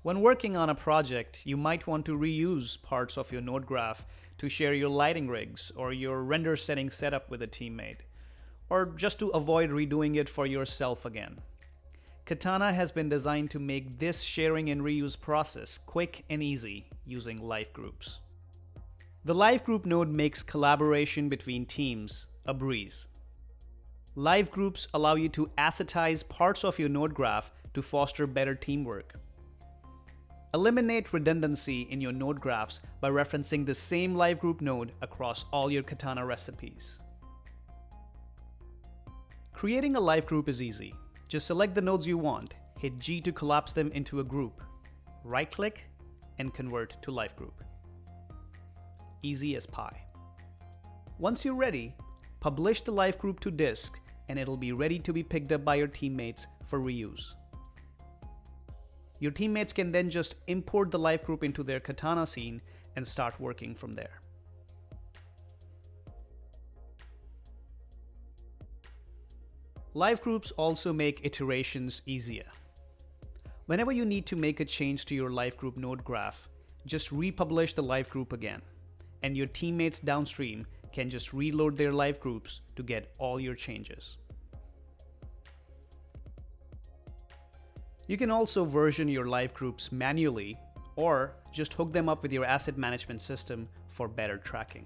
When working on a project, you might want to reuse parts of your node graph to share your lighting rigs or your render setting setup with a teammate, or just to avoid redoing it for yourself again. Katana has been designed to make this sharing and reuse process quick and easy using LiveGroups. The LiveGroup node makes collaboration between teams a breeze. LiveGroups allow you to assetize parts of your node graph to foster better teamwork. Eliminate redundancy in your node graphs by referencing the same LiveGroup node across all your Katana recipes. Creating a LiveGroup is easy. Just select the nodes you want, hit G to collapse them into a group, right-click, and convert to LiveGroup. Easy as pie. Once you're ready, publish the LiveGroup to disk and it'll be ready to be picked up by your teammates for reuse. Your teammates can then just import the LiveGroup into their Katana scene and start working from there. LiveGroups also make iterations easier. Whenever you need to make a change to your LiveGroup node graph, just republish the LiveGroup again, and your teammates downstream can just reload their LiveGroups to get all your changes. You can also version your LiveGroups manually or just hook them up with your asset management system for better tracking.